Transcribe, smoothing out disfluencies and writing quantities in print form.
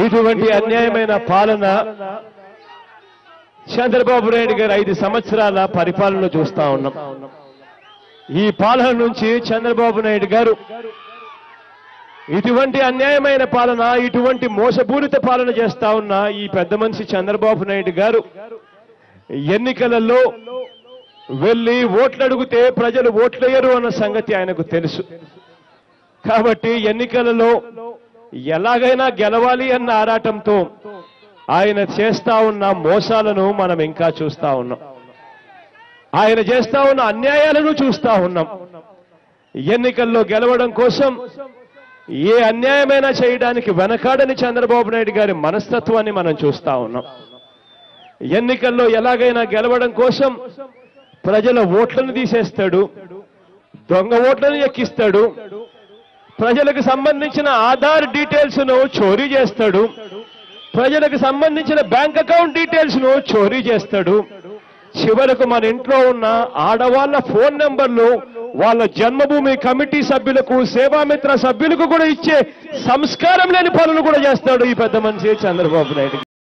ఇటువంటి అన్యాయమైన పాలన చంద్రబాబు నాయుడు గారు 5 సంవత్సరాల పరిపాలనలో చూస్తా ఉన్నాం. ఈ పాలన నుంచి చంద్రబాబు నాయుడు గారు ఇటువంటి అన్యాయమైన పాలన, ఇటువంటి మోసపూరిత పాలన చేస్తా ఉన్న ఈ పెద్ద మనిషి చంద్రబాబు నాయుడు గారు ఎన్నికలలో వెళ్ళి ఓట్లు అడిగితే ప్రజలు ఓట్లేయరు అన్న సంగతి ఆయనకు తెలుసు. కాబట్టి ఎన్నికలలో ఎలాగైనా గెలవాలి అన్న ఆరాటంతో ఆయన చేస్తా ఉన్న మోసాలను మనం ఇంకా చూస్తా ఉన్నాం. ఆయన చేస్తా ఉన్న అన్యాయాలను చూస్తా ఉన్నాం. ఎన్నికల్లో గెలవడం కోసం ఏ అన్యాయమైనా చేయడానికి వెనకాడని చంద్రబాబు నాయుడు గారి మనస్తత్వాన్ని మనం చూస్తా ఉన్నాం. ఎన్నికల్లో ఎలాగైనా గెలవడం కోసం ప్రజల ఓట్లను తీసేస్తాడు, దొంగ ఓట్లను ఎక్కిస్తాడు, ప్రజలకు సంబంధించిన ఆధార్ డీటెయిల్స్ ను చోరీ చేస్తాడు, ప్రజలకు సంబంధించిన బ్యాంక్ అకౌంట్ డీటెయిల్స్ ను చోరీ చేస్తాడు. చివరకు మన ఇంట్లో ఉన్న ఆడవాళ్ల ఫోన్ నెంబర్లు వాళ్ళ జన్మభూమి కమిటీ సభ్యులకు, సేవామిత్ర సభ్యులకు కూడా ఇచ్చే సంస్కారం లేని పనులు కూడా చేస్తాడు ఈ పెద్ద మనిషి చంద్రబాబు నాయుడు.